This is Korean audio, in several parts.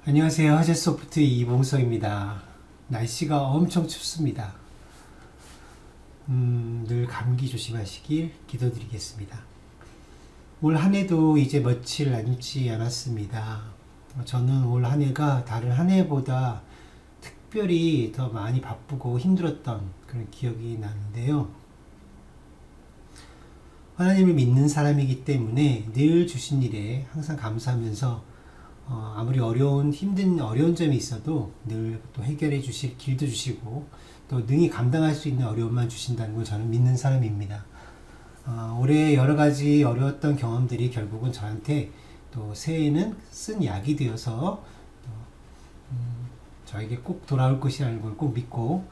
안녕하세요. 하재소프트 이봉서입니다. 날씨가 엄청 춥습니다. 늘 감기 조심하시길 기도드리겠습니다. 올 한 해도 이제 며칠 남지 않았습니다. 저는 올 한 해가 다른 한 해보다 특별히 더 많이 바쁘고 힘들었던 그런 기억이 나는데요. 하나님을 믿는 사람이기 때문에 늘 주신 일에 항상 감사하면서 아무리 힘든 어려운 점이 있어도 늘 또 해결해 주실 길도 주시고 또 능히 감당할 수 있는 어려움만 주신다는 걸 저는 믿는 사람입니다. 올해 여러 가지 어려웠던 경험들이 결국은 저한테 또 새해에는 쓴 약이 되어서 저에게 꼭 돌아올 것이라는 걸 꼭 믿고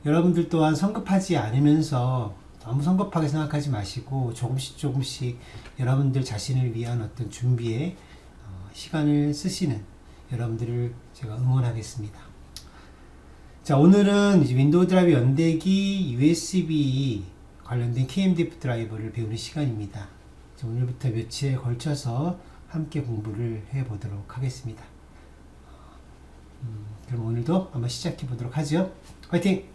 여러분들 또한 성급하지 않으면서 너무 성급하게 생각하지 마시고 조금씩 여러분들 자신을 위한 어떤 준비에 시간을 쓰시는 여러분들을 제가 응원하겠습니다. 자, 오늘은 이제 윈도우 드라이브 연대기 USB 관련된 KMDF 드라이버를 배우는 시간입니다. 자, 오늘부터 며칠에 걸쳐서 함께 공부를 해보도록 하겠습니다. 그럼 오늘도 한번 시작해 보도록 하죠. 화이팅!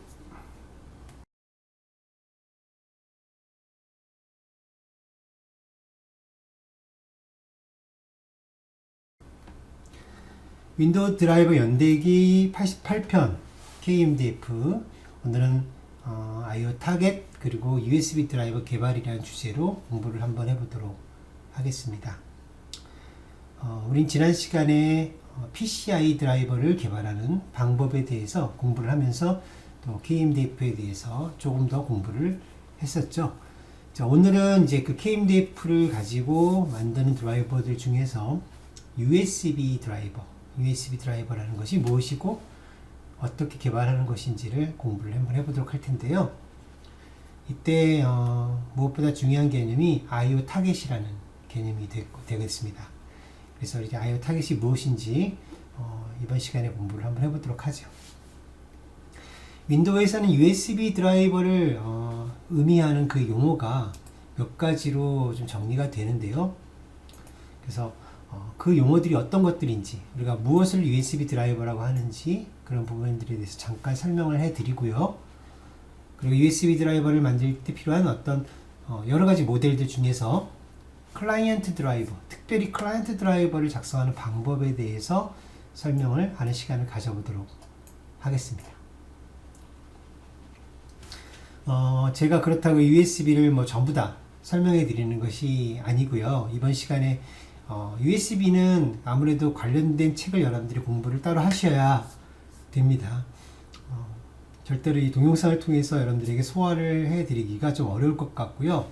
윈도우 드라이버 연대기 88편 KMDF 오늘은 IO 타겟 그리고 USB 드라이버 개발이라는 주제로 공부를 한번 해보도록 하겠습니다. 우린 지난 시간에 PCI 드라이버를 개발하는 방법에 대해서 공부를 하면서 또 KMDF에 대해서 조금 더 공부를 했었죠. 자, 오늘은 이제 그 KMDF를 가지고 만드는 드라이버들 중에서 USB 드라이버라는 것이 무엇이고 어떻게 개발하는 것인지를 공부를 한번 해보도록 할 텐데요. 이때 무엇보다 중요한 개념이 IO 타겟이라는 개념이 되겠습니다. 그래서 이제 IO 타겟이 무엇인지 이번 시간에 공부를 한번 해보도록 하죠. 윈도우에서는 USB 드라이버를 의미하는 그 용어가 몇 가지로 좀 정리가 되는데요. 그래서 그 용어들이 어떤 것들인지 우리가 무엇을 USB 드라이버라고 하는지 그런 부분들에 대해서 잠깐 설명을 해드리고요. 그리고 USB 드라이버를 만들 때 필요한 어떤 여러 가지 모델들 중에서 클라이언트 드라이버, 특별히 클라이언트 드라이버를 작성하는 방법에 대해서 설명을 하는 시간을 가져보도록 하겠습니다. 제가 그렇다고 USB를 뭐 전부 다 설명해 드리는 것이 아니고요. 이번 시간에 USB는 아무래도 관련된 책을 여러분들이 공부를 따로 하셔야 됩니다. 절대로 이 동영상을 통해서 여러분들에게 소화를 해드리기가 좀 어려울 것 같고요.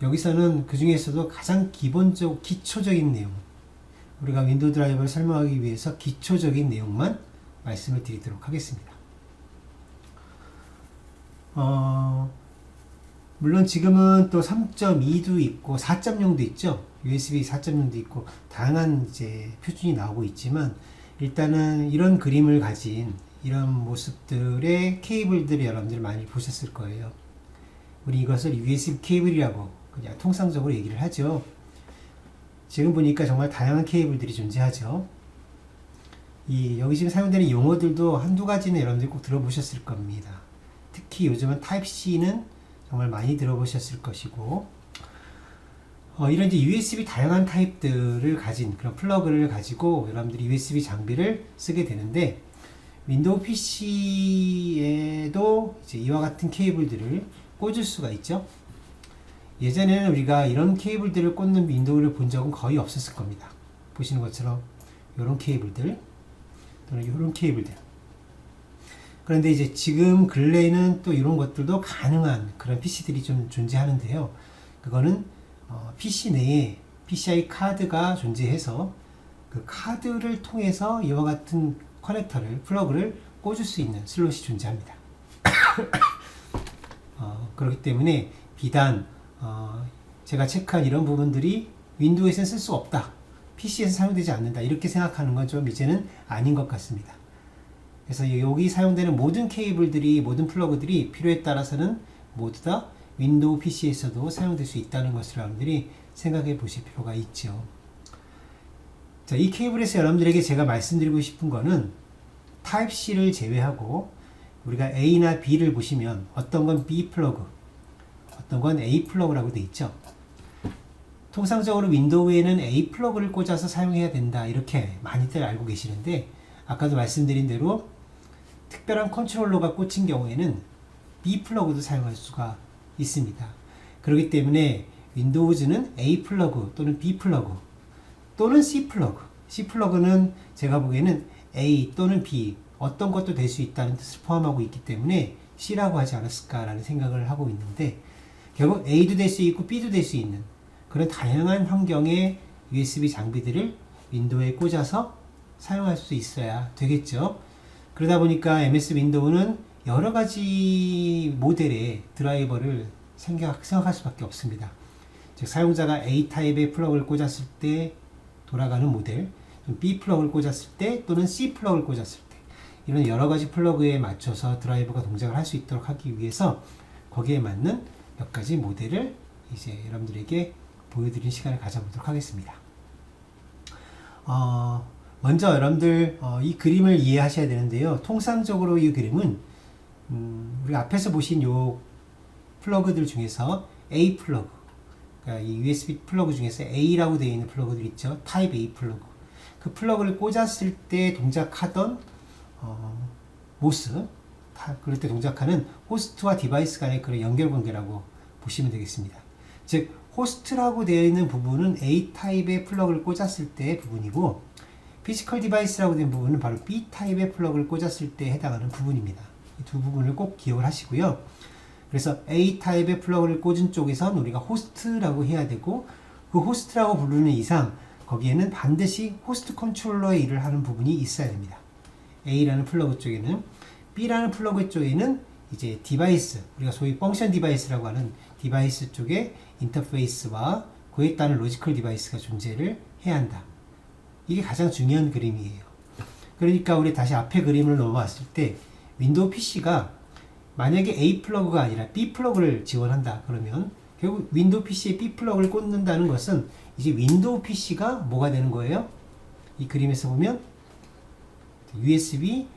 여기서는 그 중에서도 가장 기초적인 내용, 우리가 윈도우 드라이버를 설명하기 위해서 기초적인 내용만 말씀을 드리도록 하겠습니다. 물론 지금은 또 3.2도 있고 4.0도 있죠. USB 4.0도 있고 다양한 이제 표준이 나오고 있지만 일단은 이런 그림을 가진 이런 모습들의 케이블들을 여러분들이 많이 보셨을 거예요. 우리 이것을 USB 케이블이라고 그냥 통상적으로 얘기를 하죠. 지금 보니까 정말 다양한 케이블들이 존재하죠. 여기 지금 사용되는 용어들도 한두 가지는 여러분들이 꼭 들어보셨을 겁니다. 특히 요즘은 타입C는 정말 많이 들어보셨을 것이고 이런 이제 USB 다양한 타입들을 가진 그런 플러그를 가지고 여러분들이 USB 장비를 쓰게 되는데 윈도우 PC에도 이제 이와 같은 케이블들을 꽂을 수가 있죠. 예전에는 우리가 이런 케이블들을 꽂는 윈도우를 본 적은 거의 없었을 겁니다. 보시는 것처럼 이런 케이블들 또는 이런 케이블들. 그런데 이제 지금 근래에는 또 이런 것들도 가능한 그런 PC들이 좀 존재하는데요. 그거는 PC 내에 PCI 카드가 존재해서 그 카드를 통해서 이와 같은 플러그를 꽂을 수 있는 슬롯이 존재합니다. 그렇기 때문에 비단 제가 체크한 이런 부분들이 윈도우에서는 쓸 수 없다, PC에서 사용되지 않는다 이렇게 생각하는 건 좀 이제는 아닌 것 같습니다. 그래서 여기 사용되는 모든 케이블들이 모든 플러그들이 필요에 따라서는 모두 다 윈도우 PC에서도 사용될 수 있다는 것을 여러분들이 생각해 보실 필요가 있죠. 자, 이 케이블에서 여러분들에게 제가 말씀드리고 싶은 거는 타입C를 제외하고 우리가 A나 B를 보시면 어떤 건 B 플러그, 어떤 건 A 플러그라고 되어 있죠. 통상적으로 윈도우에는 A 플러그를 꽂아서 사용해야 된다 이렇게 많이들 알고 계시는데 아까도 말씀드린 대로 특별한 컨트롤러가 꽂힌 경우에는 B 플러그도 사용할 수가 있습니다. 그렇기 때문에 윈도우즈는 A 플러그 또는 B 플러그 또는 C 플러그, C 플러그는 제가 보기에는 A 또는 B 어떤 것도 될 수 있다는 뜻을 포함하고 있기 때문에 C라고 하지 않았을까라는 생각을 하고 있는데 결국 A도 될 수 있고 B도 될 수 있는 그런 다양한 환경의 USB 장비들을 윈도우에 꽂아서 사용할 수 있어야 되겠죠. 그러다 보니까 MS 윈도우는 여러 가지 모델의 드라이버를 생각할 수밖에 없습니다. 즉 사용자가 A 타입의 플러그를 꽂았을 때 돌아가는 모델, B 플러그를 꽂았을 때 또는 C 플러그를 꽂았을 때 이런 여러 가지 플러그에 맞춰서 드라이버가 동작을 할 수 있도록 하기 위해서 거기에 맞는 몇 가지 모델을 이제 여러분들에게 보여드리는 시간을 가져보도록 하겠습니다. 먼저 여러분들 이 그림을 이해하셔야 되는데요. 통상적으로 이 그림은 우리가 앞에서 보신 요 플러그들 중에서 A 플러그, 그러니까 이 USB 플러그 중에서 A라고 되어 있는 플러그들 있죠. 타입 A 플러그. 그 플러그를 꽂았을 때 동작하던 모습, 그럴 때 동작하는 호스트와 디바이스 간의 그런 연결 관계라고 보시면 되겠습니다. 즉 호스트라고 되어 있는 부분은 A 타입의 플러그를 꽂았을 때의 부분이고 피지컬 디바이스라고 된 부분은 바로 B 타입의 플러그를 꽂았을 때 해당하는 부분입니다. 이 두 부분을 꼭 기억을 하시고요. 그래서 A 타입의 플러그를 꽂은 쪽에선 우리가 호스트라고 해야 되고 그 호스트라고 부르는 이상 거기에는 반드시 호스트 컨트롤러의 일을 하는 부분이 있어야 됩니다. A라는 플러그 쪽에는 B라는 플러그 쪽에는 이제 디바이스, 우리가 소위 펑션 디바이스라고 하는 디바이스 쪽에 인터페이스와 그에 따른 로지컬 디바이스가 존재를 해야 한다. 이게 가장 중요한 그림이에요. 그러니까 우리 다시 앞에 그림을 넘어왔을 때 윈도우 PC가 만약에 A 플러그가 아니라 B 플러그를 지원한다 그러면 결국 윈도우 PC에 B 플러그를 꽂는다는 것은 이제 윈도우 PC가 뭐가 되는 거예요? 이 그림에서 보면 USB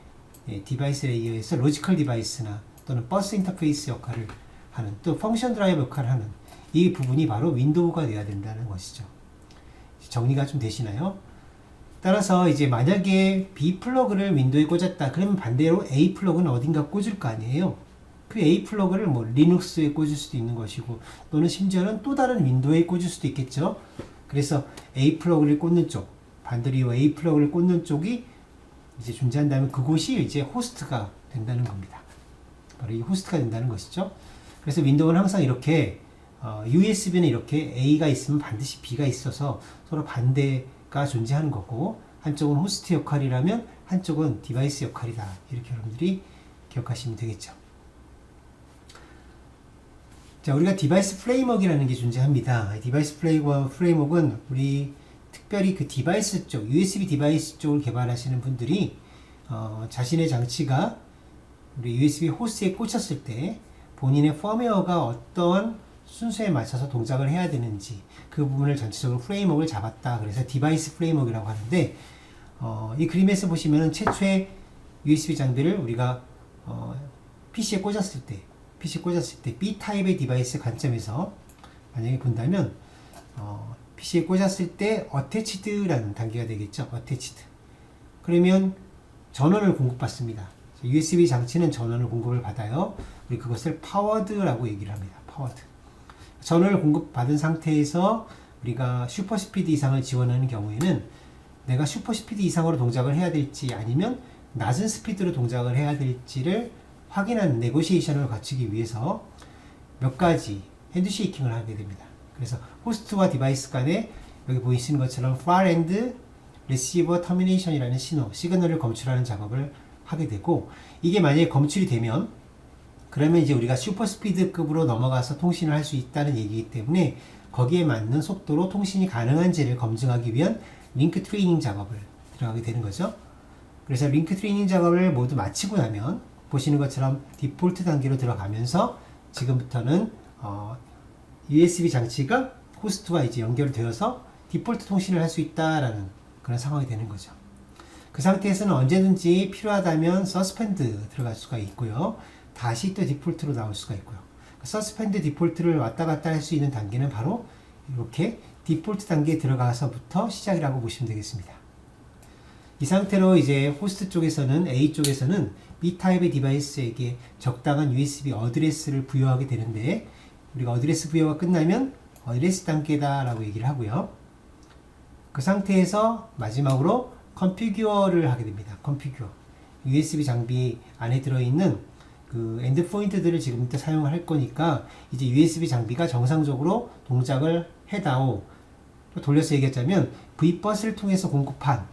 디바이스 레이어에서 로지컬 디바이스나 또는 버스 인터페이스 역할을 하는 또 펑션 드라이버 역할을 하는 이 부분이 바로 윈도우가 되어야 된다는 것이죠. 정리가 좀 되시나요? 따라서 이제 만약에 B 플러그를 윈도우에 꽂았다 그러면 반대로 A 플러그는 어딘가 꽂을 거 아니에요. 그 A 플러그를 뭐 리눅스에 꽂을 수도 있는 것이고 또는 심지어는 또 다른 윈도우에 꽂을 수도 있겠죠. 그래서 A 플러그를 꽂는 쪽, 반대로 이 A 플러그를 꽂는 쪽이 이제 존재한다면 그곳이 이제 호스트가 된다는 겁니다. 바로 이 호스트가 된다는 것이죠. 그래서 윈도우는 항상 이렇게 USB는 이렇게 A가 있으면 반드시 B가 있어서 서로 반대가 존재하는 거고 한쪽은 호스트 역할이라면 한쪽은 디바이스 역할이다. 이렇게 여러분들이 기억하시면 되겠죠. 자, 우리가 디바이스 프레임워크라는 게 존재합니다. 디바이스 프레임워크는 우리 특별히 그 디바이스 쪽, USB 디바이스 쪽을 개발하시는 분들이 자신의 장치가 우리 USB 호스트에 꽂혔을 때 본인의 펌웨어가 어떤 순서에 맞춰서 동작을 해야 되는지 그 부분을 전체적으로 프레임워크를 잡았다. 그래서 디바이스 프레임워크라고 하는데 이 그림에서 보시면 최초의 USB 장비를 우리가 PC에 꽂았을 때 B 타입의 디바이스 관점에서 만약에 본다면 PC에 꽂았을 때 attached라는 단계가 되겠죠. attached. 그러면 전원을 공급받습니다. USB 장치는 전원을 공급을 받아요. 우리 그것을 powered라고 얘기를 합니다. powered. 전원을 공급받은 상태에서 우리가 슈퍼스피드 이상을 지원하는 경우에는 내가 슈퍼스피드 이상으로 동작을 해야 될지 아니면 낮은 스피드로 동작을 해야 될지를 확인하는 네고시에이션을 거치기 위해서 몇 가지 핸드쉐이킹을 하게 됩니다. 그래서 호스트와 디바이스 간에 여기 보이시는 것처럼 far end receiver termination이라는 시그널을 검출하는 작업을 하게 되고 이게 만약에 검출이 되면 그러면 이제 우리가 슈퍼스피드급으로 넘어가서 통신을 할 수 있다는 얘기이기 때문에 거기에 맞는 속도로 통신이 가능한지를 검증하기 위한 링크 트레이닝 작업을 들어가게 되는 거죠. 그래서 링크 트레이닝 작업을 모두 마치고 나면 보시는 것처럼 디폴트 단계로 들어가면서 지금부터는 USB 장치가 호스트와 이제 연결되어서 디폴트 통신을 할 수 있다라는 그런 상황이 되는 거죠. 그 상태에서는 언제든지 필요하다면 서스펜드 들어갈 수가 있고요. 다시 또 디폴트로 나올 수가 있고요. 서스펜드 디폴트를 왔다 갔다 할 수 있는 단계는 바로 이렇게 디폴트 단계에 들어가서부터 시작이라고 보시면 되겠습니다. 이 상태로 이제 호스트 쪽에서는 A 쪽에서는 B 타입의 디바이스에게 적당한 USB 어드레스를 부여하게 되는데 우리가 어드레스 부여가 끝나면 어드레스 단계다라고 얘기를 하고요. 그 상태에서 마지막으로 컨피규어를 하게 됩니다. 컨피규어. USB 장비 안에 들어있는 그 엔드포인트들을 지금부터 사용할 거니까 이제 USB 장비가 정상적으로 동작을 해다오. 또 돌려서 얘기하자면 V버스를 통해서 공급한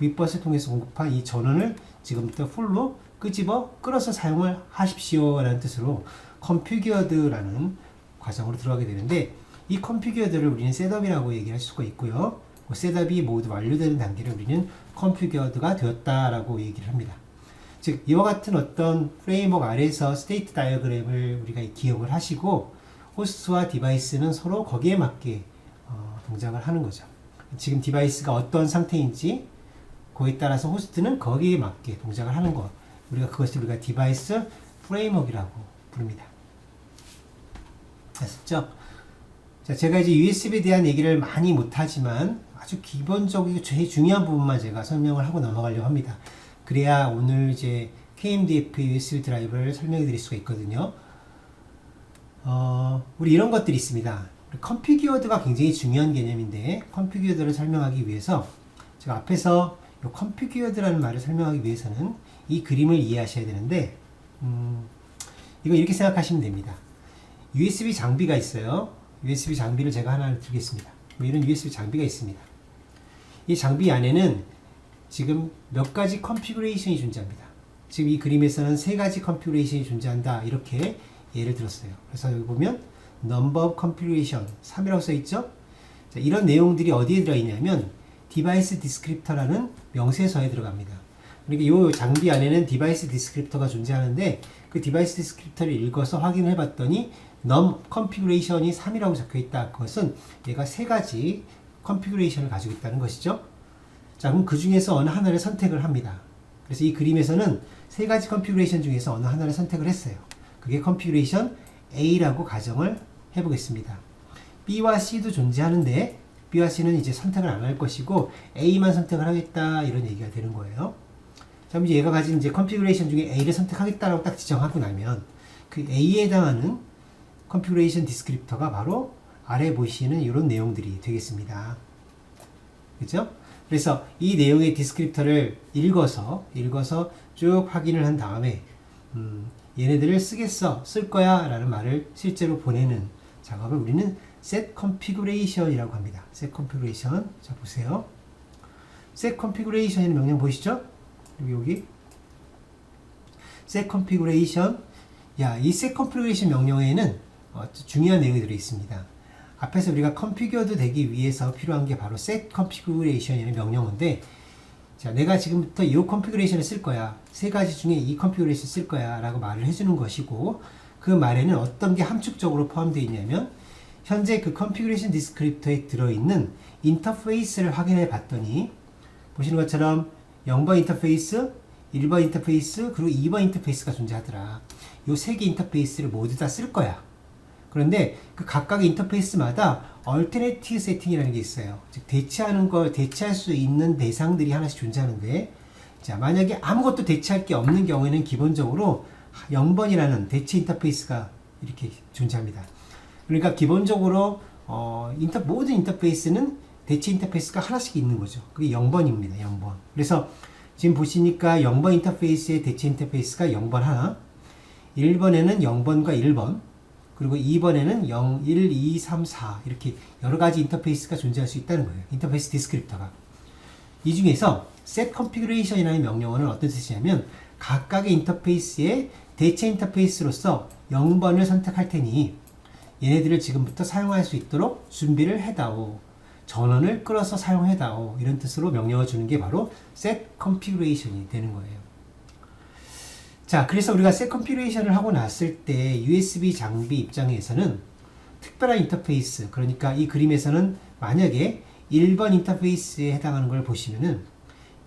이 전원을 지금부터 풀로 끄집어 끌어서 사용을 하십시오 라는 뜻으로 컨피규어드라는 과정으로 들어가게 되는데 이 컨피규어드를 우리는 셋업이라고 얘기할 수가 있고요. 그 셋업이 모두 완료되는 단계를 우리는 컨피규어드가 되었다라고 얘기를 합니다. 즉 이와 같은 어떤 프레임워크 아래에서 스테이트 다이어그램을 우리가 기억을 하시고 호스트와 디바이스는 서로 거기에 맞게 동작을 하는 거죠. 지금 디바이스가 어떤 상태인지 그에 따라서 호스트는 거기에 맞게 동작을 하는 것. 그것을 우리가 디바이스 프레임워크라고 부릅니다. 됐죠? 자, 제가 이제 USB에 대한 얘기를 많이 못하지만 아주 기본적이고 제일 중요한 부분만 제가 설명을 하고 넘어가려고 합니다. 그래야 오늘 이제 KMDF USB 드라이브를 설명해 드릴 수가 있거든요. 우리 이런 것들이 있습니다. 컨피규어드가 굉장히 중요한 개념인데 컨피규어드를 설명하기 위해서 제가 앞에서 이 컨피규어드라는 말을 설명하기 위해서는 이 그림을 이해하셔야 되는데 이거 이렇게 생각하시면 됩니다. USB 장비가 있어요. USB 장비를 제가 하나 드리겠습니다. 이런 USB 장비가 있습니다. 이 장비 안에는 지금 몇 가지 컨피그레이션이 존재합니다. 지금 이 그림에서는 세 가지 컨피그레이션이 존재한다. 이렇게 예를 들었어요. 그래서 여기 보면 number of configuration 3이라고 써 있죠? 자, 이런 내용들이 어디에 들어있냐면 디바이스 디스크립터라는 명세서에 들어갑니다. 그러니까 이 장비 안에는 디바이스 디스크립터가 존재하는데 그 디바이스 디스크립터를 읽어서 확인해 봤더니 num configuration이 3이라고 적혀 있다. 그것은 얘가 세 가지 컨피그레이션을 가지고 있다는 것이죠. 자, 그럼 그 중에서 어느 하나를 선택을 합니다. 그래서 이 그림에서는 세 가지 컨피그레이션 중에서 어느 하나를 선택을 했어요. 그게 컨피그레이션 A라고 가정을 해보겠습니다. B와 C도 존재하는데 B와 C는 이제 선택을 안 할 것이고 A만 선택을 하겠다 이런 얘기가 되는 거예요. 자, 이제 얘가 가진 이제 컨피그레이션 중에 A를 선택하겠다라고 딱 지정하고 나면 그 A에 해당하는 컨피그레이션 디스크립터가 바로 아래 보시는 이런 내용들이 되겠습니다. 그죠? 그래서 이 내용의 디스크립터를 읽어서 쭉 확인을 한 다음에 얘네들을 쓰겠어, 쓸 거야 라는 말을 실제로 보내는 작업을 우리는 set configuration이라고 합니다. set configuration. 자, 보세요. set configuration이라는 명령 보이시죠? 여기 set configuration. 야, 이 set configuration 명령에는 중요한 내용이 들어 있습니다. 앞에서 우리가 configured 되기 위해서 필요한 게 바로 set configuration이라는 명령어인데, 자, 내가 지금부터 이 configuration을 쓸 거야. 세 가지 중에 이 configuration 쓸 거야 라고 말을 해주는 것이고, 그 말에는 어떤 게 함축적으로 포함되어 있냐면 현재 그 configuration descriptor에 들어있는 인터페이스를 확인해 봤더니 보시는 것처럼 0번 인터페이스, 1번 인터페이스, 그리고 2번 인터페이스가 존재하더라. 이 세 개 인터페이스를 모두 다 쓸 거야. 그런데 그 각각의 인터페이스마다 alternative setting이라는 게 있어요. 즉 대체하는 걸 대체할 수 있는 대상들이 하나씩 존재하는데, 자, 만약에 아무것도 대체할 게 없는 경우에는 기본적으로 0번이라는 대체 인터페이스가 이렇게 존재합니다. 그러니까 기본적으로 모든 인터페이스는 대체 인터페이스가 하나씩 있는 거죠. 그게 0번입니다. 0번. 그래서 지금 보시니까 0번 인터페이스의 대체 인터페이스가 0번 하나, 1번에는 0번과 1번, 그리고 2번에는 0, 1, 2, 3, 4 이렇게 여러 가지 인터페이스가 존재할 수 있다는 거예요. 인터페이스 디스크립터가. 이 중에서 set configuration이라는 명령어는 어떤 뜻이냐면 각각의 인터페이스의 대체 인터페이스로서 0번을 선택할 테니 얘네들을 지금부터 사용할 수 있도록 준비를 해다오. 전원을 끌어서 사용해다오. 이런 뜻으로 명령어 주는 게 바로 set configuration이 되는 거예요. 자, 그래서 우리가 set configuration을 하고 났을 때 USB 장비 입장에서는 특별한 인터페이스, 그러니까 이 그림에서는 만약에 1번 인터페이스에 해당하는 걸 보시면은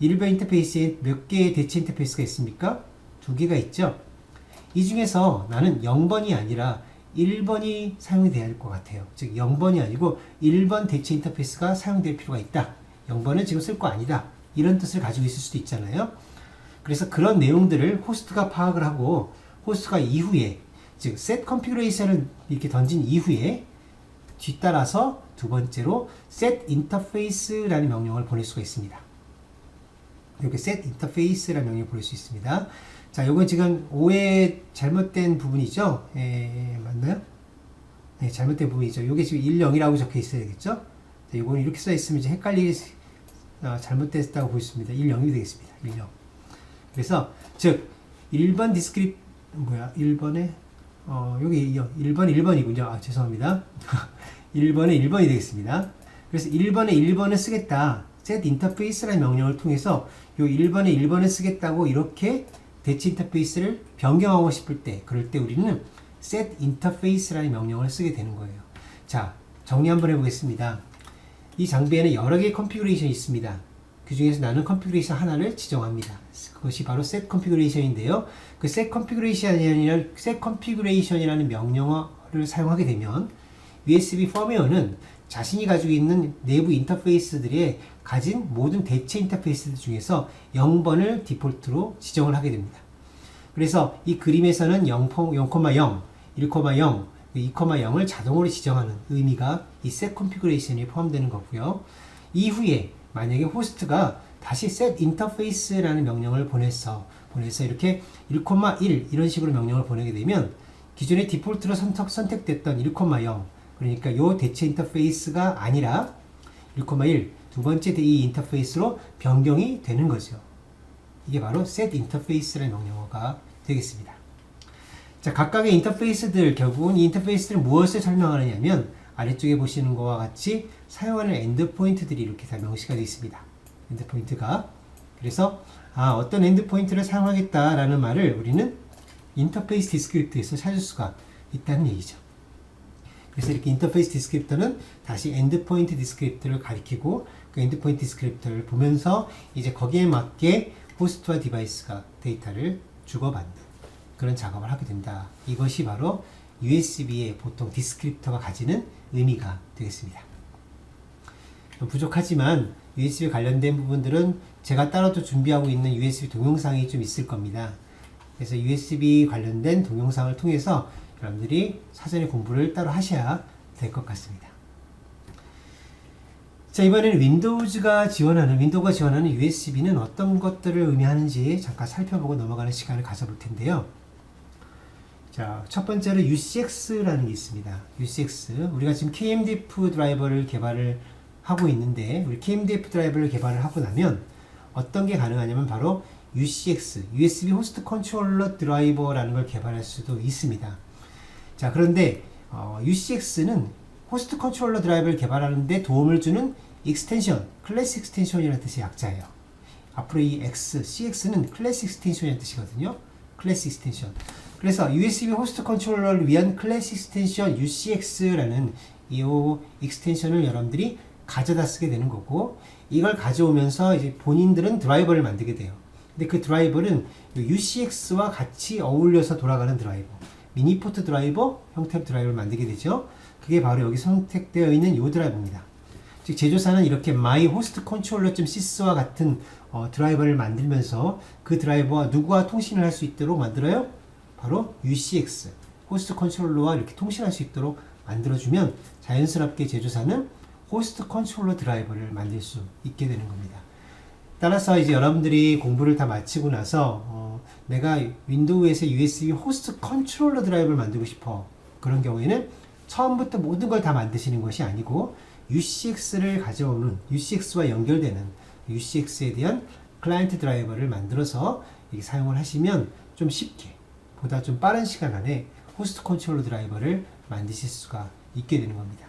1번 인터페이스에 몇 개의 대체 인터페이스가 있습니까? 2개가 있죠. 이 중에서 나는 0번이 아니라 1번이 사용이 돼야 할 것 같아요. 즉 0번이 아니고 1번 대체 인터페이스가 사용될 필요가 있다. 0번은 지금 쓸 거 아니다. 이런 뜻을 가지고 있을 수도 있잖아요. 그래서 그런 내용들을 호스트가 파악을 하고 호스트가 이후에 즉 set configuration을 이렇게 던진 이후에 뒤따라서 두 번째로 set interface라는 명령을 보낼 수가 있습니다. 이렇게 set interface라는 명령을 보낼 수 있습니다. 자, 이건 지금 오해 잘못된 부분이죠? 맞나요? 네, 잘못된 부분이죠. 이게 지금 10이라고 적혀 있어야 되겠죠? 자, 이거는 이렇게 써 있으면 이제 잘못됐다고 보였습니다. 10이 되겠습니다. 10. 그래서 즉 1번 디스크립 1번에 여기 1번이군요. 아, 죄송합니다. 1번에 1번이 되겠습니다. 그래서 1번에 1번을 쓰겠다. set interface라는 명령을 통해서 요 1번에 1번을 쓰겠다고 이렇게 대체 인터페이스를 변경하고 싶을 때, 그럴 때 우리는 set interface라는 명령을 쓰게 되는 거예요. 자, 정리 한번 해보겠습니다. 이 장비에는 여러 개의 컨피그레이션이 있습니다. 그 중에서 나는 컨피그레이션 하나를 지정합니다. 그것이 바로 set configuration인데요. 그 set configuration이라는 명령어를 사용하게 되면 USB 펌웨어는 자신이 가지고 있는 내부 인터페이스들의 가진 모든 대체 인터페이스들 중에서 0번을 디폴트로 지정을 하게 됩니다. 그래서 이 그림에서는 0, 1,0, 2,0을 자동으로 지정하는 의미가 이 set configuration에 포함되는 거고요. 이후에 만약에 호스트가 다시 set interface라는 명령을 보내서 이렇게 1,1 이런 식으로 명령을 보내게 되면 기존의 디폴트로 선택됐던 1,0 그러니까 요 대체 인터페이스가 아니라 1,1 두 번째 이 인터페이스로 변경이 되는 거죠. 이게 바로 set interface라는 명령어가 되겠습니다. 자, 각각의 인터페이스들, 결국은 이 인터페이스들은 무엇을 설명하느냐면 아래쪽에 보시는 것과 같이 사용하는 엔드포인트들이 이렇게 다 명시가 되어 있습니다. 엔드포인트가. 그래서 어떤 엔드포인트를 사용하겠다라는 말을 우리는 인터페이스 디스크립터에서 찾을 수가 있다는 얘기죠. 그래서 이렇게 인터페이스 디스크립터는 다시 엔드포인트 디스크립터를 가리키고 그 엔드포인트 디스크립터를 보면서 이제 거기에 맞게 호스트와 디바이스가 데이터를 주고받는 그런 작업을 하게 된다. 이것이 바로 USB의 보통 디스크립터가 가지는 의미가 되겠습니다. 부족하지만 USB 관련된 부분들은 제가 따로도 준비하고 있는 USB 동영상이 좀 있을 겁니다. 그래서 USB 관련된 동영상을 통해서 여러분들이 사전에 공부를 따로 하셔야 될 것 같습니다. 자, 이번에는 윈도우가 지원하는 USB는 어떤 것들을 의미하는지 잠깐 살펴보고 넘어가는 시간을 가져볼 텐데요. 자, 첫 번째로 UCX라는 게 있습니다. UCX. 우리가 지금 KMDF 드라이버를 개발을 하고 있는데, 우리 KMDF 드라이버를 개발을 하고 나면 어떤 게 가능하냐면 바로 UCX, USB 호스트 컨트롤러 드라이버라는 걸 개발할 수도 있습니다. 자, 그런데 UCX는 호스트 컨트롤러 드라이버를 개발하는데 도움을 주는 익스텐션, 클래스 익스텐션이라는 뜻의 약자예요. 앞으로 이 CX는 클래스 익스텐션이라는 뜻이거든요. 클래스 익스텐션. 그래서 USB 호스트 컨트롤러를 위한 클래스 익스텐션 UCX라는 이 익스텐션을 여러분들이 가져다 쓰게 되는 거고, 이걸 가져오면서 이제 본인들은 드라이버를 만들게 돼요. 근데 그 드라이버는 UCX와 같이 어울려서 돌아가는 드라이버, 미니포트 드라이버 형태의 드라이버를 만들게 되죠. 그게 바로 여기 선택되어 있는 이 드라이버입니다. 즉 제조사는 이렇게 My Host Controller.sys와 같은 드라이버를 만들면서 그 드라이버와 누구와 통신을 할 수 있도록 만들어요? 바로 UCX, 호스트 컨트롤러와 이렇게 통신할 수 있도록 만들어주면 자연스럽게 제조사는 호스트 컨트롤러 드라이버를 만들 수 있게 되는 겁니다. 따라서 이제 여러분들이 공부를 다 마치고 나서 내가 윈도우에서 USB 호스트 컨트롤러 드라이버를 만들고 싶어. 그런 경우에는 처음부터 모든 걸 다 만드시는 것이 아니고 UCX를 가져오는, UCX와 연결되는 UCX에 대한 클라이언트 드라이버를 만들어서 사용을 하시면 좀 쉽게, 보다 좀 빠른 시간 안에 호스트 컨트롤러 드라이버를 만드실 수가 있게 되는 겁니다.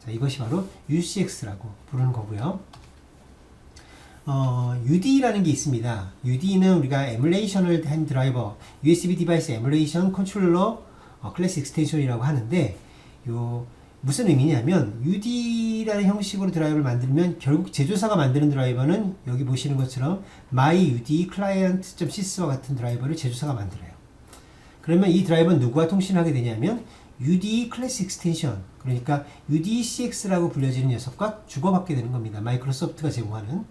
자, 이것이 바로 UCX라고 부르는 거고요. UD라는 게 있습니다. UD는 우리가 에뮬레이션을 한 드라이버, USB 디바이스 에뮬레이션 컨트롤러 클래스 익스텐션이라고 하는데, 요 무슨 의미냐면 UD라는 형식으로 드라이버를 만들면 결국 제조사가 만드는 드라이버는 여기 보시는 것처럼 myUD-client.sys와 같은 드라이버를 제조사가 만들어요. 그러면 이 드라이버는 누구와 통신하게 되냐면 UD 클래스 익스텐션, 그러니까 UDCX라고 불려지는 녀석과 주고받게 되는 겁니다. 마이크로소프트가 제공하는.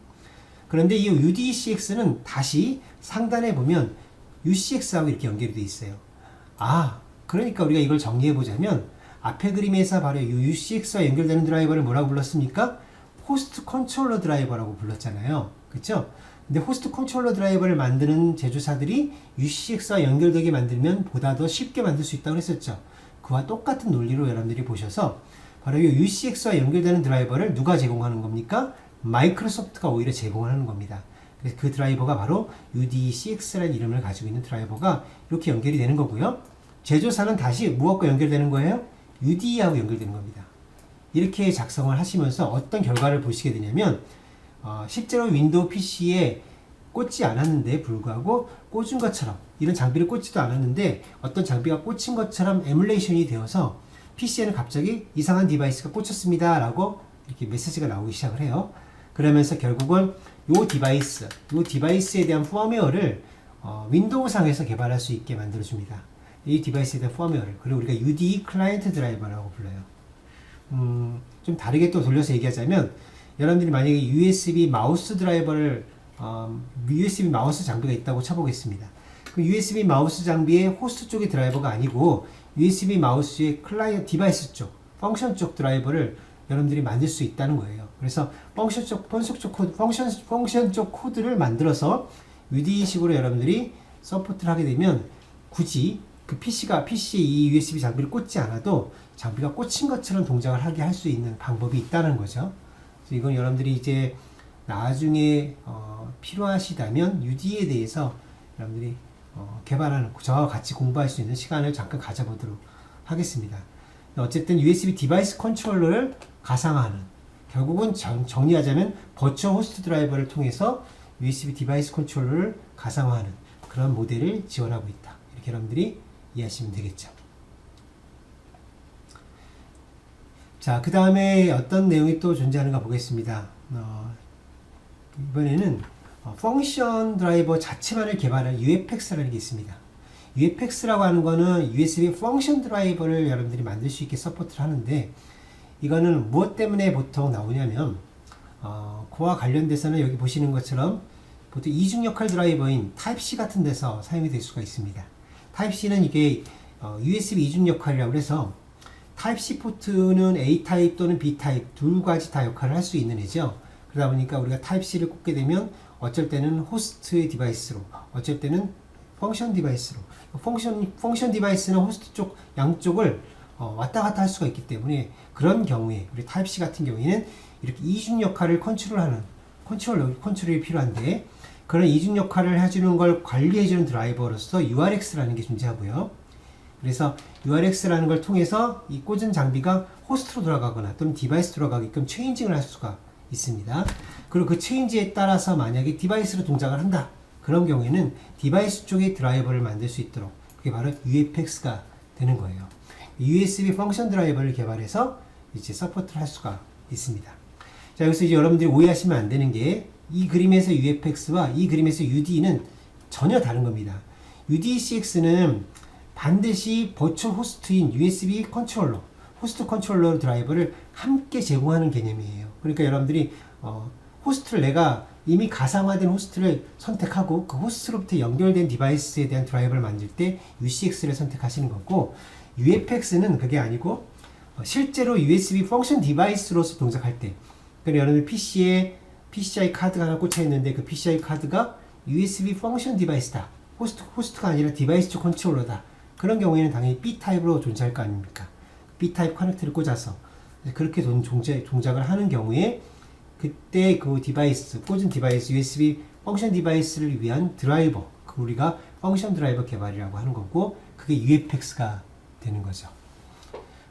그런데 이 UDCX는 다시 상단에 보면 UCX하고 이렇게 연결이 되어 있어요. 그러니까 우리가 이걸 정리해 보자면 앞에 그림에서 바로 UCX와 연결되는 드라이버를 뭐라고 불렀습니까? 호스트 컨트롤러 드라이버라고 불렀잖아요. 그쵸? 근데 호스트 컨트롤러 드라이버를 만드는 제조사들이 UCX와 연결되게 만들면 보다 더 쉽게 만들 수 있다고 했었죠. 그와 똑같은 논리로 여러분들이 보셔서 바로 이 UCX와 연결되는 드라이버를 누가 제공하는 겁니까? 마이크로소프트가 오히려 제공하는 겁니다. 그래서 그 드라이버가 바로 UDCX라는 이름을 가지고 있는 드라이버가 이렇게 연결이 되는 거고요. 제조사는 다시 무엇과 연결되는 거예요? UD하고 연결되는 겁니다. 이렇게 작성을 하시면서 어떤 결과를 보시게 되냐면 실제로 윈도우 PC에 꽂지 않았는데 불구하고 꽂은 것처럼 이런 장비를 꽂지도 않았는데 어떤 장비가 꽂힌 것처럼 에뮬레이션이 되어서 PC에는 갑자기 이상한 디바이스가 꽂혔습니다 라고 이렇게 메시지가 나오기 시작을 해요. 그러면서 결국은 요 디바이스에 대한 펌웨어를 윈도우 상에서 개발할 수 있게 만들어줍니다. 이 디바이스에 대한 펌웨어를. 그리고 우리가 UD 클라이언트 드라이버라고 불러요. 좀 다르게 또 돌려서 얘기하자면 여러분들이 만약에 USB 마우스 드라이버를 USB 마우스 장비가 있다고 쳐보겠습니다. 그 USB 마우스 장비의 호스트 쪽의 드라이버가 아니고 USB 마우스의 클라이언트 디바이스 쪽, 펑션 쪽 드라이버를 여러분들이 만들 수 있다는 거예요. 그래서 펑션 쪽 코드를 만들어서 UD식으로 여러분들이 서포트를 하게 되면 굳이 그 PC에 이 USB 장비를 꽂지 않아도 장비가 꽂힌 것처럼 동작을 하게 할 수 있는 방법이 있다는 거죠. 그래서 이건 여러분들이 이제 나중에 필요하시다면 UD에 대해서 여러분들이 개발하는, 저와 같이 공부할 수 있는 시간을 잠깐 가져보도록 하겠습니다. 어쨌든 USB 디바이스 컨트롤러를 가상화하는, 결국은 정리하자면 버추얼 호스트 드라이버를 통해서 USB 디바이스 컨트롤러를 가상화하는 그런 모델을 지원하고 있다. 이렇게 여러분들이 이해하시면 되겠죠. 자, 그 다음에 어떤 내용이 또 존재하는가 보겠습니다. 이번에는 펑션 드라이버 자체만을 개발할 UFX라는 게 있습니다. UFX라고 하는 거는 USB 펑션 드라이버를 여러분들이 만들 수 있게 서포트를 하는데, 이거는 무엇 때문에 보통 나오냐면 그와 관련돼서는 여기 보시는 것처럼 보통 이중 역할 드라이버인 타입C 같은 데서 사용이 될 수가 있습니다. 타입C는 이게 USB 이중 역할이라고 해서 타입C 포트는 A 타입 또는 B 타입 두 가지 다 역할을 할 수 있는 애죠. 그러다 보니까 우리가 타입C를 꽂게 되면 어쩔 때는 호스트 디바이스로, 어쩔 때는 펑션 디바이스로, 펑션 디바이스는 호스트 쪽 양쪽을 왔다 갔다 할 수가 있기 때문에 그런 경우에 우리 타입C 같은 경우에는 이렇게 이중 역할을 컨트롤하는 컨트롤이 필요한데, 그런 이중 역할을 해주는 걸 관리해주는 드라이버로서 URX라는 게 존재하고요. 그래서 URX라는 걸 통해서 이 꽂은 장비가 호스트로 돌아가거나 또는 디바이스 돌아가게끔 체인징을 할 수가 있습니다. 그리고 그 체인지에 따라서 만약에 디바이스로 동작을 한다, 그런 경우에는 디바이스 쪽에 드라이버를 만들 수 있도록, 그게 바로 UFX가 되는 거예요. USB 펑션 드라이버를 개발해서 이제 서포트를 할 수가 있습니다. 자, 여기서 이제 여러분들이 오해하시면 안 되는 게, 이 그림에서 UFX와 이 그림에서 UD는 전혀 다른 겁니다. UDCX는 반드시 버추얼 호스트인 USB 컨트롤러, 호스트 컨트롤러 드라이버를 함께 제공하는 개념이에요. 그러니까 여러분들이 호스트를, 내가 이미 가상화된 호스트를 선택하고 그 호스트로부터 연결된 디바이스에 대한 드라이버를 만들 때 UCX를 선택하시는 거고, UFX는 그게 아니고 실제로 USB 펑션 디바이스로서 동작할 때, 그러니까 여러분 PC에 PCI 카드가 하나 꽂혀 있는데 그 PCI 카드가 USB 펑션 디바이스다, 호스트가 아니라 디바이스 쪽 컨트롤러다, 그런 경우에는 당연히 B타입으로 존재할 거 아닙니까? B타입 커넥터를 꽂아서 그렇게 동작을 하는 경우에 그때 그 디바이스, 꽂은 디바이스, USB 펑션 디바이스를 위한 드라이버, 그 우리가 펑션 드라이버 개발이라고 하는 거고, 그게 UFX가 되는 거죠.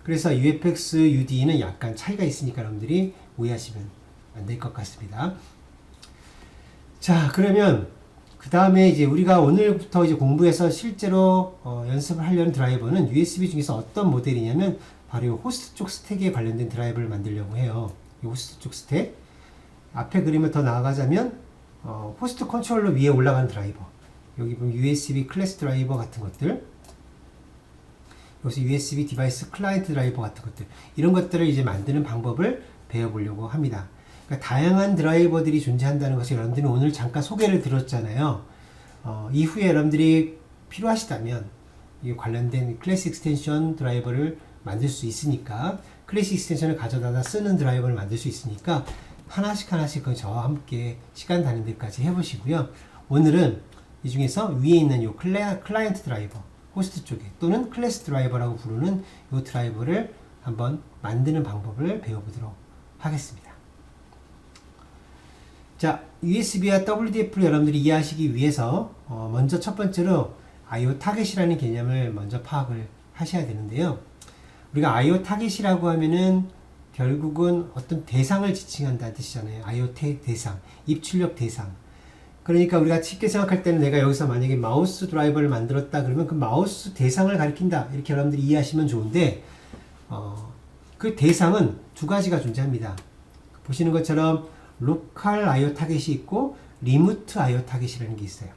그래서 UFX, UD는 약간 차이가 있으니까 여러분들이 오해하시면 안 될 것 같습니다. 자, 그러면 그 다음에 이제 우리가 오늘부터 이제 공부해서 실제로 연습을 하려는 드라이버는 USB 중에서 어떤 모델이냐면 바로 이 호스트 쪽 스택에 관련된 드라이버를 만들려고 해요. 이 호스트 쪽 스택. 앞에 그림을 더 나아가자면 호스트 컨트롤러 위에 올라가는 드라이버. 여기 보면 USB 클래스 드라이버 같은 것들. 여기서 USB 디바이스 클라이언트 드라이버 같은 것들. 이런 것들을 이제 만드는 방법을 배워보려고 합니다. 그러니까 다양한 드라이버들이 존재한다는 것을 여러분들이 오늘 잠깐 소개를 들었잖아요. 이후에 여러분들이 필요하시다면 이 관련된 클래스 익스텐션 드라이버를 만들 수 있으니까, 클래스 익스텐션을 가져다가 쓰는 드라이버를 만들 수 있으니까 하나씩 저와 함께 시간 다닌 데까지 해보시고요. 오늘은 이 중에서 위에 있는 이 클라이언트 드라이버, 호스트 쪽에 또는 클래스 드라이버라고 부르는 이 드라이버를 한번 만드는 방법을 배워보도록 하겠습니다. 자, USB와 WDF를 여러분들이 이해하시기 위해서 먼저 첫 번째로 IO 타겟이라는 개념을 먼저 파악을 하셔야 되는데요. 우리가 IO 타겟이라고 하면은 결국은 어떤 대상을 지칭한다는 뜻이잖아요. IO 대상, 입출력 대상. 그러니까 우리가 쉽게 생각할 때는 내가 여기서 만약에 마우스 드라이버를 만들었다 그러면 그 마우스 대상을 가리킨다, 이렇게 여러분들이 이해하시면 좋은데, 그 대상은 두 가지가 존재합니다. 보시는 것처럼 로컬 IO 타겟이 있고 리모트 IO 타겟이라는 게 있어요.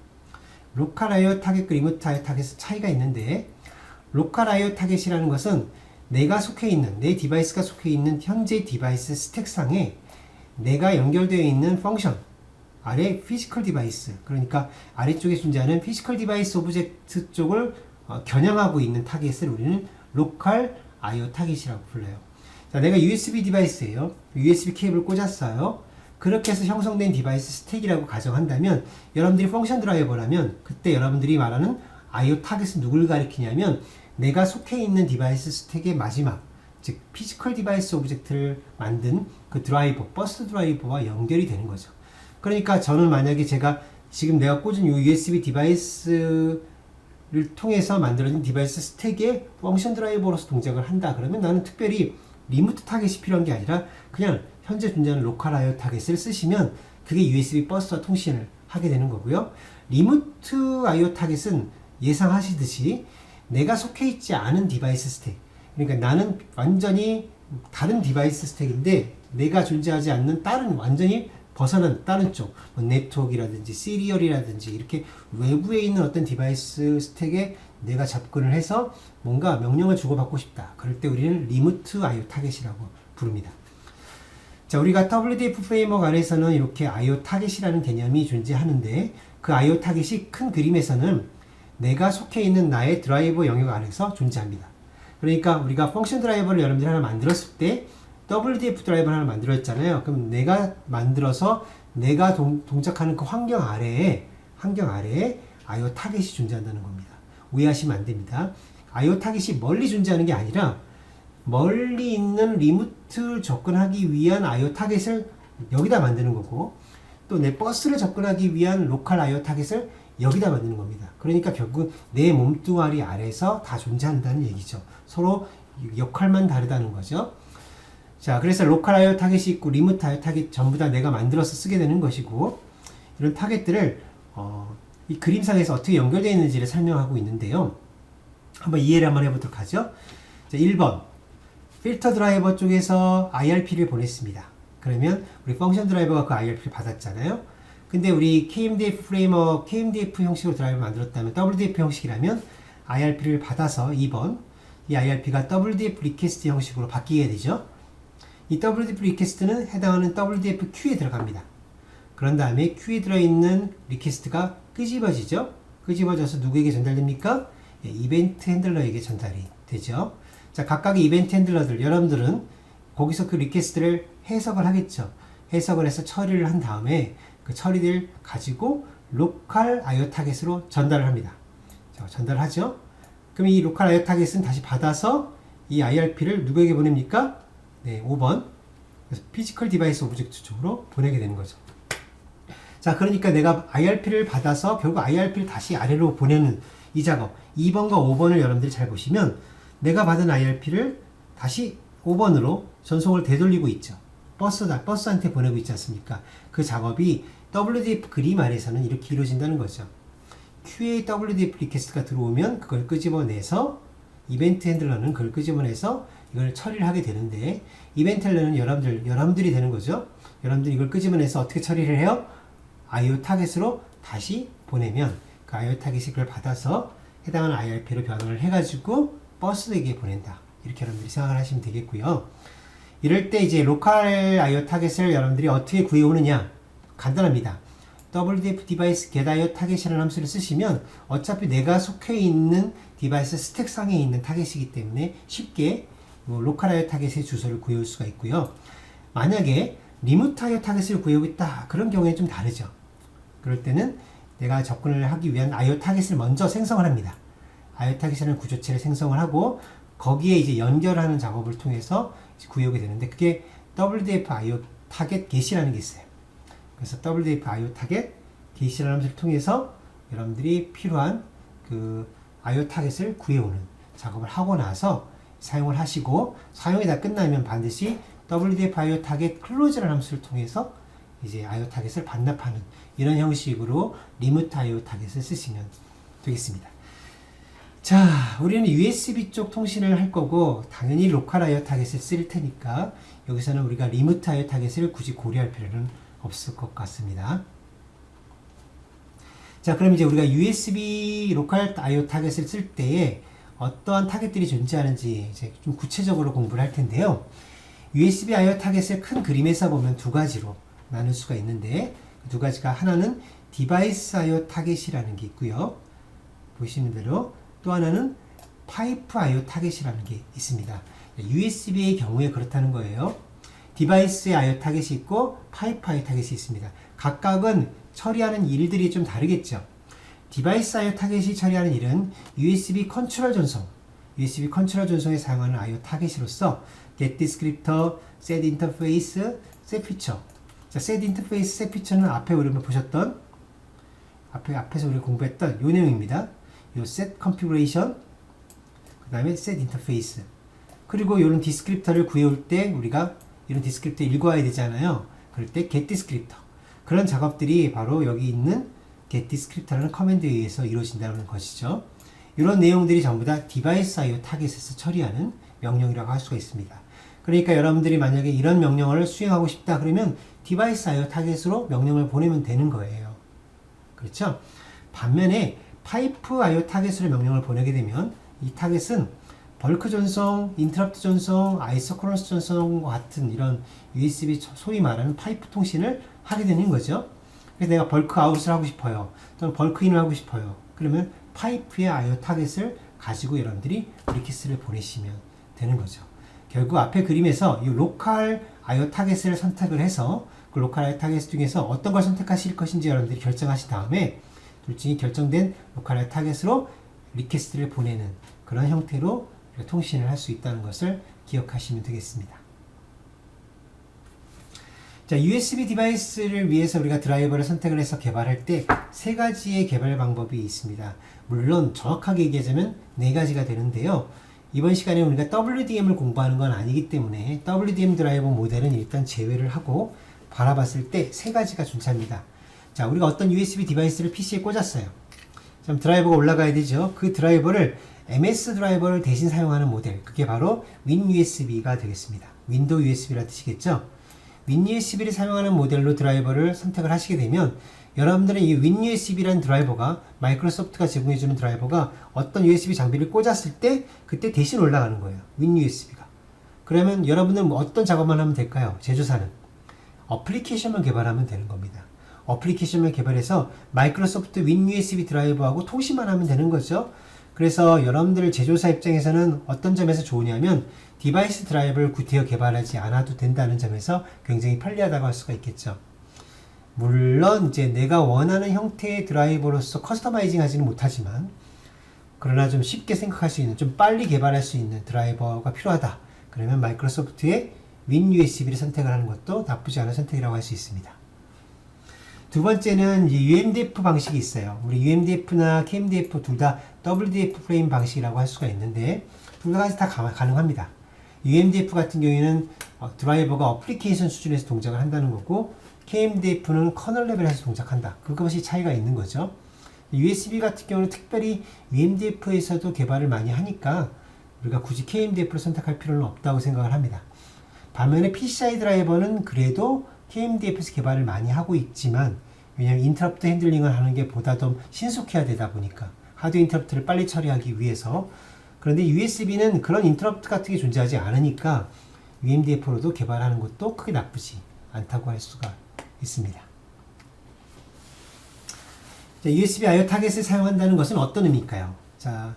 로컬 IO 타겟과 리모트 IO 타겟은 차이가 있는데, 로컬 IO 타겟이라는 것은 내가 속해 있는, 내 디바이스가 속해 있는 현재 디바이스 스택상에 내가 연결되어 있는 펑션, 아래 피지컬 디바이스, 그러니까 아래쪽에 존재하는 피지컬 디바이스 오브젝트 쪽을 겨냥하고 있는 타겟을 우리는 로컬 IO 타겟이라고 불러요. 자, 내가 USB 디바이스예요. USB 케이블을 꽂았어요. 그렇게 해서 형성된 디바이스 스택이라고 가정한다면, 여러분들이 펑션 드라이버라면 그때 여러분들이 말하는 IO 타겟은 누굴 가리키냐면 내가 속해 있는 디바이스 스택의 마지막, 즉 피지컬 디바이스 오브젝트를 만든 그 드라이버, 버스 드라이버와 연결이 되는 거죠. 그러니까 저는 만약에 제가 지금 내가 꽂은 이 USB 디바이스를 통해서 만들어진 디바이스 스택의 펑션 드라이버로서 동작을 한다 그러면, 나는 특별히 리모트 타겟이 필요한 게 아니라 그냥 현재 존재하는 로컬 IO 타겟을 쓰시면 그게 USB 버스와 통신을 하게 되는 거고요. 리모트 IO 타겟은 예상하시듯이 내가 속해 있지 않은 디바이스 스택, 그러니까 나는 완전히 다른 디바이스 스택인데 내가 존재하지 않는 다른, 완전히 벗어난 다른 쪽, 뭐 네트워크라든지 시리얼이라든지 이렇게 외부에 있는 어떤 디바이스 스택에 내가 접근을 해서 뭔가 명령을 주고받고 싶다. 그럴 때 우리는 리모트 IO 타겟이라고 부릅니다. 자, 우리가 WDF 프레임워크 안에서는 이렇게 IO 타겟이라는 개념이 존재하는데, 그 IO 타겟이 큰 그림에서는 내가 속해 있는 나의 드라이버 영역 안에서 존재합니다. 그러니까 우리가 펑션 드라이버를 여러분들이 하나 만들었을 때 WDF 드라이버를 하나 만들었잖아요. 그럼 내가 만들어서 내가 동작하는 그 환경 아래에 IO 타겟이 존재한다는 겁니다. 오해하시면 안 됩니다. IO 타겟이 멀리 존재하는 게 아니라 멀리 있는 리모트 접근하기 위한 IO 타겟을 여기다 만드는 거고, 또 내 버스를 접근하기 위한 로컬 IO 타겟을 여기다 만드는 겁니다. 그러니까 결국 내 몸뚱아리 아래에서 다 존재한다는 얘기죠. 서로 역할만 다르다는 거죠. 자, 그래서 로컬 IO 타겟이 있고 리모트 IO 타겟 전부 다 내가 만들어서 쓰게 되는 것이고, 이런 타겟들을 이 그림상에서 어떻게 연결되어 있는지를 설명하고 있는데요. 한번 이해를 한번 해보도록 하죠. 자, 1번 필터 드라이버 쪽에서 IRP를 보냈습니다. 그러면 우리 펑션 드라이버가 그 IRP를 받았잖아요. 근데 우리 KMDF 프레임워크, KMDF 형식으로 드라이버를 만들었다면, WDF 형식이라면 IRP를 받아서 2번, 이 IRP가 WDF 리퀘스트 형식으로 바뀌게 되죠. 이 WDF 리퀘스트는 해당하는 WDF 큐에 들어갑니다. 그런 다음에 큐에 들어있는 리퀘스트가 끄집어지죠. 끄집어져서 누구에게 전달됩니까? 예, 이벤트 핸들러에게 전달이 되죠. 자, 각각의 이벤트 핸들러들, 여러분들은 거기서 그 리퀘스트를 해석을 하겠죠. 해석을 해서 처리를 한 다음에 그 처리를 가지고 로컬 IO 타겟으로 전달을 합니다. 자, 전달하죠. 그럼 이 로컬 IO 타겟은 다시 받아서 이 IRP를 누구에게 보냅니까? 네, 5번. 그래서 피지컬 디바이스 오브젝트 쪽으로 보내게 되는 거죠. 자, 그러니까 내가 IRP를 받아서 결국 IRP를 다시 아래로 보내는 이 작업, 2번과 5번을 여러분들이 잘 보시면 내가 받은 IRP를 다시 5번으로 전송을 되돌리고 있죠. 버스한테 보내고 있지 않습니까? 그 작업이 WDF 그림 안에서는 이렇게 이루어진다는 거죠. QA WDF 리퀘스트가 들어오면 그걸 끄집어내서 이벤트 핸들러는 그걸 끄집어내서 이걸 처리를 하게 되는데, 이벤트 헬러는 여러분들이 되는 거죠. 여러분들이 이걸 끄집어내서 어떻게 처리를 해요? IO 타겟으로 다시 보내면 그 IO 타겟이 그걸 받아서 해당하는 IRP로 변환을 해가지고 버스에게 보낸다. 이렇게 여러분들이 생각을 하시면 되겠고요. 이럴 때 이제 로컬 IO 타겟을 여러분들이 어떻게 구해오느냐? 간단합니다. WDF 디바이스 get IO 타겟이라는 함수를 쓰시면 어차피 내가 속해 있는 디바이스 스택상에 있는 타겟이기 때문에 쉽게 로컬 IO 타겟의 주소를 구해올 수가 있고요. 만약에 리모트 IO 타겟을 구해오고 있다. 그런 경우에 좀 다르죠. 그럴 때는 내가 접근을 하기 위한 IO 타겟을 먼저 생성을 합니다. IO 타겟이라는 구조체를 생성을 하고 거기에 이제 연결하는 작업을 통해서 구해오게 되는데 그게 WDF IO 타겟 get이라는 게 있어요. 그래서 WDF IO 타겟 get이라는 함수를 통해서 여러분들이 필요한 그 IO 타겟을 구해오는 작업을 하고 나서 사용을 하시고 사용이 다 끝나면 반드시 WDF IO 타겟 close라는 함수를 통해서 이제 IO 타겟을 반납하는 이런 형식으로 리모트 IO 타겟을 쓰시면 되겠습니다. 자, 우리는 USB 쪽 통신을 할 거고 당연히 로컬 IO 타겟을 쓸 테니까 여기서는 우리가 리모트 IO 타겟을 굳이 고려할 필요는 없을 것 같습니다. 자, 그럼 이제 우리가 USB 로컬 IO 타겟을 쓸 때에 어떠한 타겟들이 존재하는지 이제 좀 구체적으로 공부를 할 텐데요. USB IO 타겟을 큰 그림에서 보면 두 가지로 나눌 수가 있는데 그 두 가지가 하나는 디바이스 IO 타겟이라는 게 있고요. 보시는 대로 또 하나는 파이프 IO 타겟이라는 게 있습니다. USB의 경우에 그렇다는 거예요. 디바이스의 IO 타겟이 있고 파이프 IO 타겟이 있습니다. 각각은 처리하는 일들이 좀 다르겠죠. 디바이스 IO 타겟이 처리하는 일은 USB 컨트롤 전송에 사용하는 IO 타겟으로서 get descriptor, set interface, set feature. 자, set interface, set feature는 앞에 우리가 보셨던 앞에서 우리 공부했던 요 내용입니다. 요 set configuration, 그 다음에 set interface. 그리고 이런 디스크립터를 구해올 때 우리가 이런 디스크립터 읽어야 되잖아요. 그럴 때 get descriptor. 그런 작업들이 바로 여기 있는 get descriptor라는 커맨드에 의해서 이루어진다는 것이죠. 이런 내용들이 전부 다 디바이스 IO 타겟에서 처리하는 명령이라고 할 수가 있습니다. 그러니까 여러분들이 만약에 이런 명령을 수행하고 싶다 그러면 디바이스 IO 타겟으로 명령을 보내면 되는 거예요. 그렇죠? 반면에 파이프 IO 타겟으로 명령을 보내게 되면 이 타겟은 벌크 전송, 인터럽트 전송, 아이소크로너스 전송과 같은 이런 USB 소위 말하는 파이프 통신을 하게 되는 거죠. 그래서 내가 벌크 아웃을 하고 싶어요. 또는 벌크 인을 하고 싶어요. 그러면 파이프의 IO 타겟을 가지고 여러분들이 리퀘스트를 보내시면 되는 거죠. 결국 앞에 그림에서 이 로컬 IO 타겟을 선택을 해서 그 로컬 IO 타겟 중에서 어떤 걸 선택하실 것인지 여러분들이 결정하신 다음에 둘 중에 결정된 로컬 IO 타겟으로 리퀘스트를 보내는 그런 형태로 통신을 할 수 있다는 것을 기억하시면 되겠습니다. 자, USB 디바이스를 위해서 우리가 드라이버를 선택을 해서 개발할 때 세 가지의 개발 방법이 있습니다. 물론 정확하게 얘기하자면 네 가지가 되는데요. 이번 시간에 우리가 WDM을 공부하는 건 아니기 때문에 WDM 드라이버 모델은 일단 제외를 하고 바라봤을 때 세 가지가 존재합니다. 자, 우리가 어떤 USB 디바이스를 PC에 꽂았어요. 그럼 드라이버가 올라가야 되죠. 그 드라이버를 MS 드라이버를 대신 사용하는 모델, 그게 바로 WinUSB가 되겠습니다. 윈도우 USB라 뜻이겠죠. WinUSB를 사용하는 모델로 드라이버를 선택을 하시게 되면 여러분들은 이 WinUSB라는 드라이버가 마이크로소프트가 제공해주는 드라이버가 어떤 USB 장비를 꽂았을 때 그때 대신 올라가는 거예요. WinUSB가. 그러면 여러분은 어떤 작업만 하면 될까요? 제조사는 어플리케이션만 개발하면 되는 겁니다. 어플리케이션만 개발해서 마이크로소프트 WinUSB 드라이버하고 통신만 하면 되는 거죠. 그래서 여러분들 제조사 입장에서는 어떤 점에서 좋으냐면 디바이스 드라이버를 구태여 개발하지 않아도 된다는 점에서 굉장히 편리하다고 할 수가 있겠죠. 물론 이제 내가 원하는 형태의 드라이버로서 커스터마이징 하지는 못하지만 그러나 좀 쉽게 생각할 수 있는, 좀 빨리 개발할 수 있는 드라이버가 필요하다. 그러면 마이크로소프트의 WinUSB를 선택을 하는 것도 나쁘지 않은 선택이라고 할 수 있습니다. 두 번째는 UMDF 방식이 있어요. 우리 UMDF나 KMDF 둘 다 WDF 프레임 방식이라고 할 수가 있는데 둘 다 가능합니다. UMDF 같은 경우에는 드라이버가 어플리케이션 수준에서 동작을 한다는 거고 KMDF는 커널 레벨에서 동작한다. 그것이 차이가 있는 거죠. USB 같은 경우는 특별히 UMDF에서도 개발을 많이 하니까 우리가 굳이 KMDF를 선택할 필요는 없다고 생각을 합니다. 반면에 PCI 드라이버는 그래도 KMDF에서 개발을 많이 하고 있지만, 왜냐하면 인터럽트 핸들링을 하는 게 보다 더 신속해야 되다 보니까 하드웨어 인터럽트를 빨리 처리하기 위해서. 그런데 USB는 그런 인터럽트 같은 게 존재하지 않으니까 UMDF로도 개발하는 것도 크게 나쁘지 않다고 할 수가 있습니다. 자, USB I/O 타겟을 사용한다는 것은 어떤 의미일까요? 자,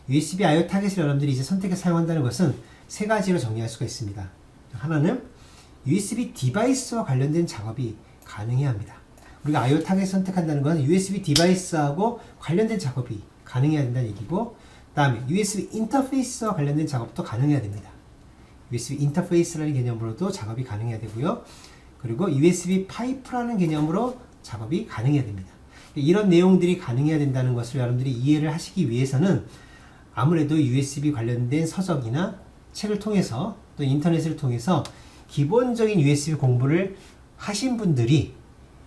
USB I/O 타겟을 여러분들이 이제 선택해서 사용한다는 것은 세 가지로 정리할 수가 있습니다. 하나는 USB 디바이스와 관련된 작업이 가능해야 합니다. 우리가 I/O 타겟 선택한다는 것은 USB 디바이스하고 관련된 작업이 가능해야 된다는 얘기고, 다음에 USB 인터페이스와 관련된 작업도 가능해야 됩니다. USB 인터페이스라는 개념으로도 작업이 가능해야 되고요. 그리고 USB 파이프라는 개념으로 작업이 가능해야 됩니다. 이런 내용들이 가능해야 된다는 것을 여러분들이 이해를 하시기 위해서는 아무래도 USB 관련된 서적이나 책을 통해서 또 인터넷을 통해서 기본적인 USB 공부를 하신 분들이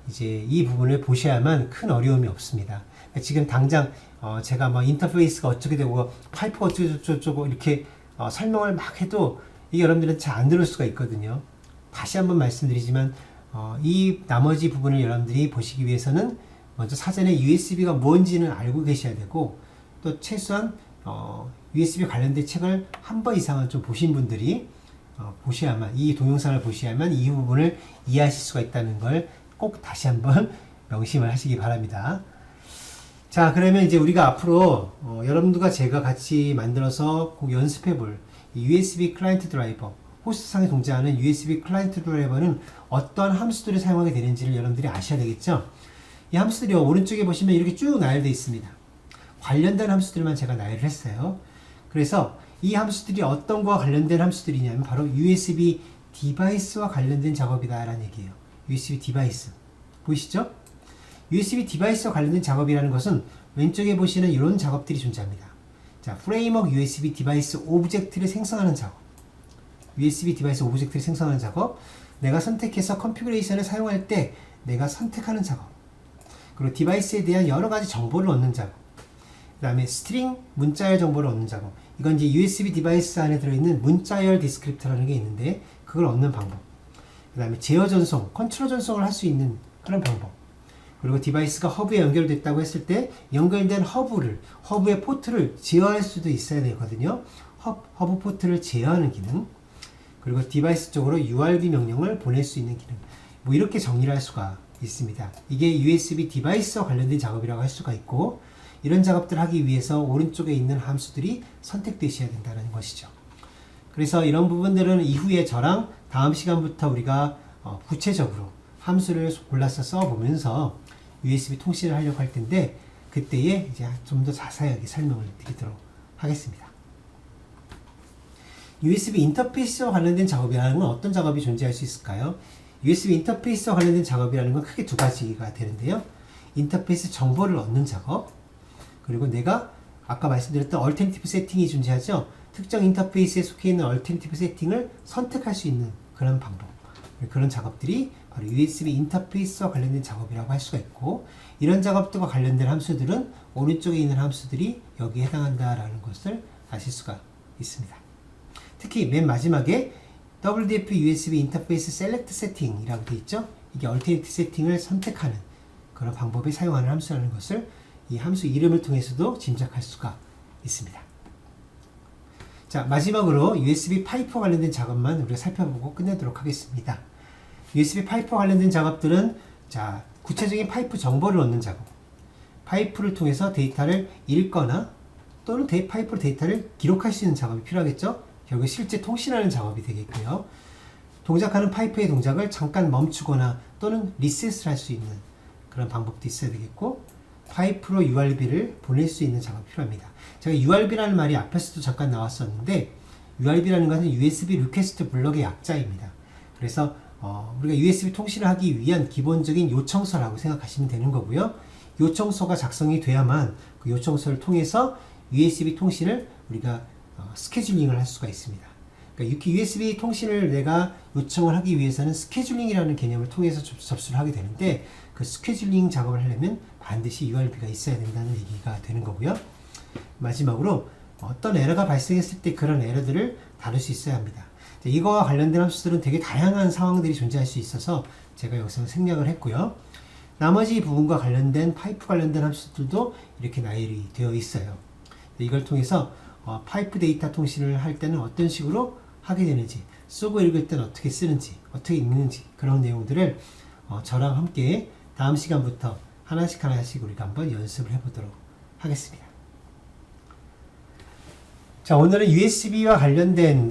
이제 이 부분을 보셔야만 큰 어려움이 없습니다. 지금 당장 제가 뭐 인터페이스가 어떻게 되고 파이프가 어쩌고 이렇게 설명을 막 해도 이게 여러분들은 잘 안 들을 수가 있거든요. 다시 한번 말씀드리지만 이 나머지 부분을 여러분들이 보시기 위해서는 먼저 사전에 USB가 뭔지는 알고 계셔야 되고, 또 최소한 USB 관련된 책을 한 번 이상은 좀 보신 분들이 보셔야만, 이 동영상을 보셔야만 이 부분을 이해하실 수가 있다는 걸 꼭 다시 한번 명심을 하시기 바랍니다. 자, 그러면 이제 우리가 앞으로 여러분들과 제가 같이 만들어서 꼭 연습해 볼 USB 클라이언트 드라이버, 호스트상에 동작하는 USB 클라이언트 드라이버는 어떤 함수들을 사용하게 되는지를 여러분들이 아셔야 되겠죠. 이 함수들이 오른쪽에 보시면 이렇게 쭉 나열되어 있습니다. 관련된 함수들만 제가 나열을 했어요. 그래서 이 함수들이 어떤 거와 관련된 함수들이냐면 바로 USB 디바이스와 관련된 작업이다 라는 얘기예요. USB 디바이스 보이시죠? USB 디바이스와 관련된 작업이라는 것은 왼쪽에 보시는 이런 작업들이 존재합니다. 자, 프레임워크 USB 디바이스 오브젝트를 생성하는 작업, USB 디바이스 오브젝트를 생성하는 작업, 내가 선택해서 컨피그레이션을 사용할 때 내가 선택하는 작업, 그리고 디바이스에 대한 여러 가지 정보를 얻는 작업, 그 다음에 스트링 문자열 정보를 얻는 작업. 이건 이제 USB 디바이스 안에 들어있는 문자열 디스크립터라는 게 있는데 그걸 얻는 방법. 그 다음에 제어 전송, 컨트롤 전송을 할 수 있는 그런 방법. 그리고 디바이스가 허브에 연결됐다고 했을 때 연결된 허브의 포트를 제어할 수도 있어야 되거든요. 허브 포트를 제어하는 기능. 그리고 디바이스 쪽으로 URB 명령을 보낼 수 있는 기능. 뭐 이렇게 정리를 할 수가 있습니다. 이게 USB 디바이스와 관련된 작업이라고 할 수가 있고, 이런 작업들을 하기 위해서 오른쪽에 있는 함수들이 선택되셔야 된다는 것이죠. 그래서 이런 부분들은 이후에 저랑 다음 시간부터 우리가 구체적으로 함수를 골라서 써보면서 USB 통신을 하려고 할 텐데, 그때에 이제 좀 더 자세하게 설명을 드리도록 하겠습니다. USB 인터페이스와 관련된 작업이라는 건 어떤 작업이 존재할 수 있을까요? USB 인터페이스와 관련된 작업이라는 건 크게 두 가지가 되는데요. 인터페이스 정보를 얻는 작업, 그리고 내가 아까 말씀드렸던 얼터내티브 세팅이 존재하죠. 특정 인터페이스에 속해 있는 얼터내티브 세팅을 선택할 수 있는 그런 방법, 그런 작업들이 바로 USB 인터페이스와 관련된 작업이라고 할 수가 있고, 이런 작업들과 관련된 함수들은 오른쪽에 있는 함수들이 여기에 해당한다라는 것을 아실 수가 있습니다. 특히 맨 마지막에 WDF USB 인터페이스 셀렉트 세팅이라고 되어 있죠. 이게 얼터내티브 세팅을 선택하는 그런 방법에 사용하는 함수라는 것을 이 함수 이름을 통해서도 짐작할 수가 있습니다. 자, 마지막으로 USB 파이프와 관련된 작업만 우리가 살펴보고 끝내도록 하겠습니다. USB 파이프와 관련된 작업들은 자, 구체적인 파이프 정보를 얻는 작업, 파이프를 통해서 데이터를 읽거나 또는 파이프로 데이터를 기록할 수 있는 작업이 필요하겠죠. 결국 실제 통신하는 작업이 되겠고요. 동작하는 파이프의 동작을 잠깐 멈추거나 또는 리셋을 할 수 있는 그런 방법도 있어야 되겠고, 파이프로 URB를 보낼 수 있는 작업이 필요합니다. 제가 URB라는 말이 앞에서도 잠깐 나왔었는데, URB라는 것은 USB 리퀘스트 블럭의 약자입니다. 그래서 우리가 USB 통신을 하기 위한 기본적인 요청서라고 생각하시면 되는 거고요. 요청서가 작성이 돼야만 그 요청서를 통해서 USB 통신을 우리가 스케줄링을 할 수가 있습니다. 그러니까 USB 통신을 내가 요청을 하기 위해서는 스케줄링이라는 개념을 통해서 접수를 하게 되는데, 그 스케줄링 작업을 하려면 반드시 URB가 있어야 된다는 얘기가 되는 거고요. 마지막으로 어떤 에러가 발생했을 때 그런 에러들을 다룰 수 있어야 합니다. 이거와 관련된 함수들은 되게 다양한 상황들이 존재할 수 있어서 제가 여기서 생략을 했고요. 나머지 부분과 관련된 파이프 관련된 함수들도 이렇게 나열이 되어 있어요. 이걸 통해서 파이프 데이터 통신을 할 때는 어떤 식으로 하게 되는지, 쓰고 읽을 때는 어떻게 쓰는지, 어떻게 읽는지 그런 내용들을 저랑 함께 다음 시간부터 하나씩 우리가 한번 연습을 해보도록 하겠습니다. 자, 오늘은 USB와 관련된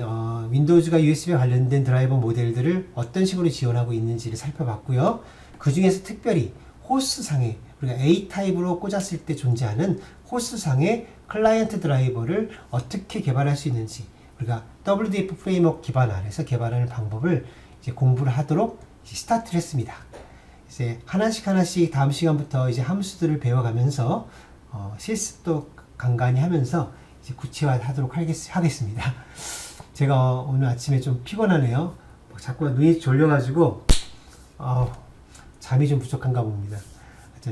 윈도우즈가 USB와 관련된 드라이버 모델들을 어떤 식으로 지원하고 있는지를 살펴봤고요. 그 중에서 특별히 호스상에 우리가 A 타입으로 꽂았을 때 존재하는 호스상의 클라이언트 드라이버를 어떻게 개발할 수 있는지, 우리가 WDF 프레임워크 기반 아래서 개발하는 방법을 이제 공부를 하도록 이제 스타트를 했습니다. 이제 하나씩 다음 시간부터 이제 함수들을 배워가면서 실습도 간간히 하면서 이제 구체화하도록 하겠습니다. 제가 오늘 아침에 좀 피곤하네요. 자꾸 눈이 졸려가지고 잠이 좀 부족한가 봅니다.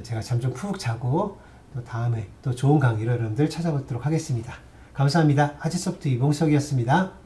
제가 잠 좀 푹 자고 또 다음에 또 좋은 강의로 여러분들 찾아뵙도록 하겠습니다. 감사합니다. 하지소프트 이봉석이었습니다.